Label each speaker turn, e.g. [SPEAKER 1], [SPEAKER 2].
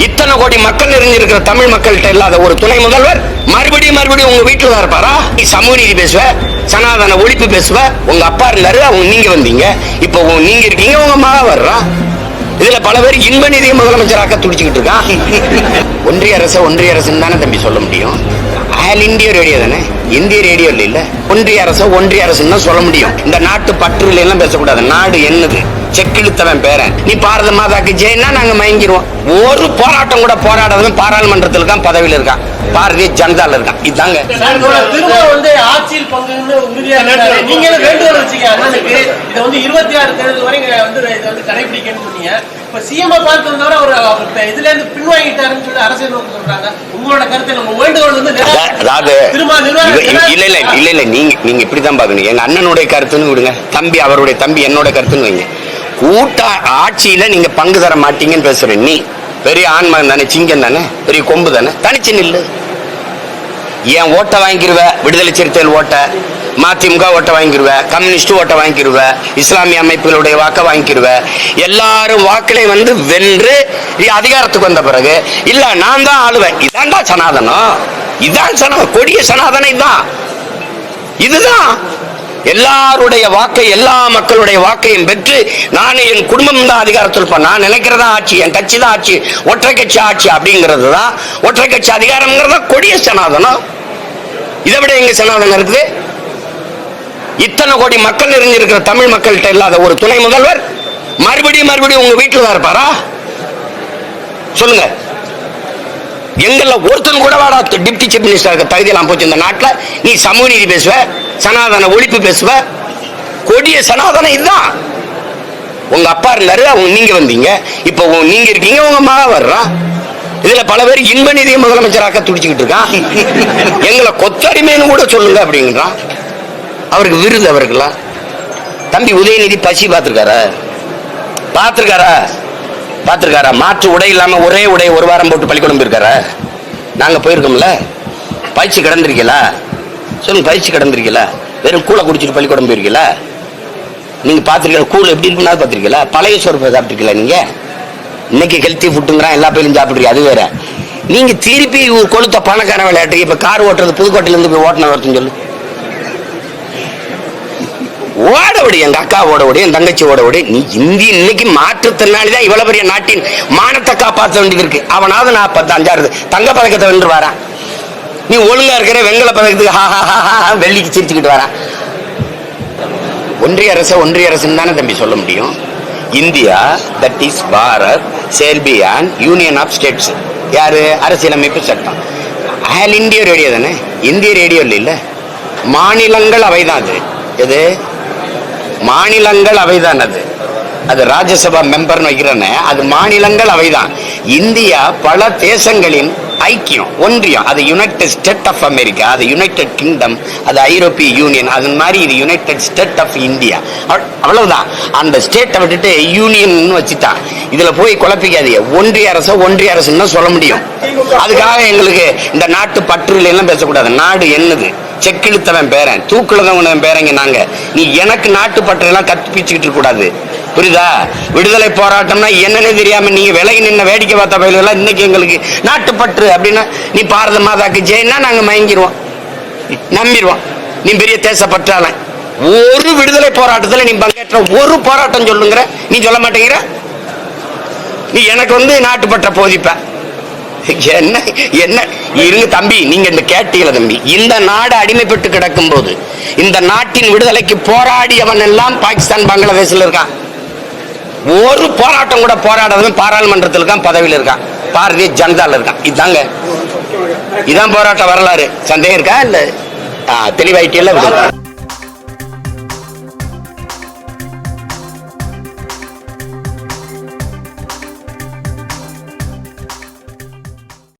[SPEAKER 1] இத்தனை கோடி மக்கள் நிறைஞ்சிருக்கிற தமிழ் மக்கள்கிட்ட இல்லாத ஒரு துணை முதல்வர் மறுபடியும் உங்க வீட்டுல தான் இருப்பாரா? நீ சமூக நீதி பேசுவ, சனாதன ஒழிப்பு பேசுவ. உங்க அப்பா இருந்தாரு, அவங்க நீங்க வந்தீங்க. இப்போ நீங்க இருக்கீங்க, உங்க மகா வர்றா. இதுல பல பேர் இன்ப நிதியை முதலமைச்சராக்க துடிச்சுக்கிட்டு இருக்கான். ஒன்றிய அரசுன்னு தானே தம்பி சொல்ல முடியும். ஆல் இந்தியா ரேடியோ தானே, இந்திய ரேடியோ இல்ல. ஒன்றிய அரசுன்னு தான் சொல்ல முடியும். இந்த நாட்டு பற்றுல எல்லாம் பேசக்கூடாது. நாடு என்னது, செக்கிழுத்தவன் பேரன். நீ பாரத மாதாக்கு ஜெயினா நாங்க மயங்கிடுவோம். ஒரு போராட்டம் கூட போராடாதவன் பாராளுமன்றத்தில் இருக்கான், பதவியில் இருக்கான், பாரதிய ஜனதால இருக்கான். இதாங்க
[SPEAKER 2] ஆட்சியில் பங்கு உறுதியாக நீங்களும் வேண்டுகோள் வச்சீங்க அண்ணனுக்கு. இதை 26 தேர்தல் வரை கடைபிடிக்கணும்னு சொன்னீங்க. இப்ப சிஎம் பார்த்து வந்தவரை அவர் இதுல இருந்து பின்வாங்கிட்டாருன்னு சொல்லி அரசியல் நோக்கம் சொல்றாங்க. உங்களோட கருத்து, உங்க வேண்டுகோள்
[SPEAKER 1] அதாவது இல்ல நீங்க இப்படிதான் பாக்கணும். எங்க அண்ணனுடைய கருத்துன்னு விடுங்க, தம்பி அவருடைய தம்பி என்னோட கருத்துன்னு வைங்க. கூட்ட ஆட்சியில நீங்க பங்கு தர மாட்டீங்கன்னு பேசுற நீ பெரிய ஆண்மகன் தானே, சிங்கம் தானே, பெரிய கொம்பு தானே, தனிச்சு நில்லு. ஏன் ஓட்ட வாங்கிருவ, விடுதலை சிறுத்தைகள் ஓட்ட, மதிமுக ஓட்ட வாங்கிருவ, கம்யூனிஸ்ட் ஓட்ட வாங்கிருவ, இஸ்லாமிய அமைப்புகளுடைய வாக்க வாங்கிருவ. எல்லாரும் வாக்களை வென்று அதிகாரத்துக்கு வந்த பிறகு இல்ல நான் தான் ஆளுவேன். இதான்டா சனாதனம், இதான் சனாதனம், கொடிய சனாதனம் இதான். இதுதான் எல்லாருடைய வாக்கை, எல்லா மக்களுடைய வாக்கையும் பெற்று நானே என் குடும்பம் தான் அதிகாரத்தில் இருப்பேன், நான் நினைக்கிறதா ஆட்சி, என் கட்சி தான் ஆட்சி, ஒற்றை கட்சி ஆட்சி அப்படிங்கிறது தான் ஒற்றை கட்சி அதிகாரம்ங்கிறதா கொடிய சனாதனம். இதை விட எங்க சனாதனம் இருக்குது? இத்தனை கோடி மக்கள் நிறைஞ்சிருக்கிற தமிழ் மக்கள்கிட்ட இல்லாத ஒரு துணை முதல்வர் மறுபடியும் உங்க வீட்டுல தான் இருப்பாரா? சொல்லுங்க. எங்கள ஒருத்தன் கூட வாடா டிப்டி சீஃப் மினிஸ்டர் தகுதியெல்லாம் போச்சு இந்த நாட்டில். நீ சமூக நீதி பேசுவ, சனாதன ஒழிப்பு பேசுவ. கொடிய சனாதனம் இதுதான். உங்க அப்பா இருந்தாரு, அவங்க நீங்க வந்தீங்க. இப்போ நீங்க இருக்கீங்க, உங்க மகா வர்றா. இதுல பல பேர் இன்ப நிதியை முதலமைச்சராக்க துடிச்சுக்கிட்டு இருக்கான். எங்களை கொத்தடிமைன்னு கூட சொல்லுங்க அப்படிங்கிறான். அவருக்கு விருது அவருக்குலாம். தம்பி உதயநிதி பசி பார்த்திருக்காரா? மாற்று உடை இல்லாம ஒரே உடை ஒரு வாரம் போட்டு பள்ளிக்கூடம் போயிருக்காரா? நாங்க போயிருக்கோம்ல. பயிற்சி கிடந்திருக்கீங்களா? சொல்லுங்க, பயிற்சி கிடந்திருக்கீங்களா? வெறும் கூழை குடிச்சிட்டு பள்ளிக்கூடம் போயிருக்கீங்களா? நீங்க பாத்திருக்கீங்களா? கூழ் எப்படி இருக்குன்னா பாத்திருக்கீங்களா? பழைய சோறு சாப்பிட்டுருக்கீங்களா? நீங்க இன்னைக்கு ஹெல்த்தி ஃபுட்டுங்கிறான், எல்லா பேரும் சாப்பிட்டுருக்கீங்க, அது வேற. நீங்க திருப்பி கொளுத்த பணக்கார விளையாட்டு. இப்ப கார் ஓட்டுறது புதுக்கோட்டையில இருந்து போய் ஓட்டின ஒருத்தன்னு சொல்லு. ஓட விடு, எங்க அக்கா ஓட விடு, என் தங்கச்சி ஓட விடு. நீ இன்னைக்கு மாற்றுத்திறனாளிதான் இவ்வளவு பெரிய நாட்டின் மானத்தை காப்பாற்ற வேண்டியது இருக்கு. அவனாவது 45 தங்க பதக்கத்தை வென்று வரான். நீ ஒழுங்கா இருக்கிற வெங்கல பதக்கத்துக்கு வெள்ளிக்கு சிரிச்சுக்கிட்டு வரான். ஒன்றிய அரசுன்னு தானே தம்பி சொல்ல முடியும். India that is Bharat shall be an union of states. யாரு? அரசியலமைப்பு சட்டம். ஆல் இந்தியா ரேடியோ தானே, இந்திய ரேடியோ இல்ல. மாநிலங்கள் அவைதான். அது எது? மாநிலங்கள் அவைதான். அது ராஜ்யசபா மெம்பர் வைக்கிறேன்னு, அது மாநிலங்கள் அவைதான். இந்தியா பல தேசங்களின் ஐக்கியம், ஒன்றியம். அது யுனைடெட் ஸ்டேட் ஆஃப் அமெரிக்கா, அது யுனைடெட் கிங்டம், அது ஐரோப்பிய யூனியன். அது மாதிரி இது யுனைடெட் ஸ்டேட் ஆஃப் இந்தியா. அவ்வளவுதான். அந்த ஸ்டேட்டை விட்டுட்டு யூனியன் வச்சுட்டான். இதுல போய் குழப்பிக்காதீங்க. ஒன்றிய அரசுன்னு தான் சொல்ல முடியும். அதுக்காக எங்களுக்கு இந்த நாட்டு பற்றுல எல்லாம் பேசக்கூடாது. நாடு என்னது, செக்கிழுத்தவன் பேரன், தூக்குலதவன் பேரங்க நாங்க. நீ எனக்கு நாட்டு பற்றெல்லாம் கற்பிச்சுக்கிட்டு இருக்க கூடாது, புரியுதா? விடுதலை போராட்டம்னா என்னன்னு தெரியாம நீங்க விலகி நின்ன வேடிக்கை பார்த்த பயிலெல்லாம் இன்னைக்கு எங்களுக்கு நாட்டுப்பற்று அப்படின்னா நீ பாரத மாதாக்கு ஜெயினா நாங்க மயங்கிடுவோம், நம்பிடுவோம். நீ பெரிய தேசப்பற்றால. ஒரு விடுதலை போராட்டத்துல நீ பங்கேற்ற ஒரு போராட்டம் சொல்லுங்கிற, நீ சொல்ல மாட்டேங்கிற. நீ எனக்கு நாட்டுப்பற்ற போதிப்ப. என்ன என்ன இருங்க தம்பி, நீங்க இந்த கேட்டீங்களா தம்பி? இந்த நாடு அடிமைப்பட்டு கிடக்கும் போது இந்த நாட்டின் விடுதலைக்கு போராடியவன் எல்லாம் பாகிஸ்தான், பங்களாதேஷ்ல இருக்கான். ஒரு போராட்டம் கூட போராடாதவன் பாராளுமன்றத்தில் இருக்கான், பதவியில் இருக்கான், பாரதிய ஜனதால இருக்கான். இதான் போராட்ட வரலாறு. சந்தேகம் இருக்கா? இல்ல தெளிவாயிட்டே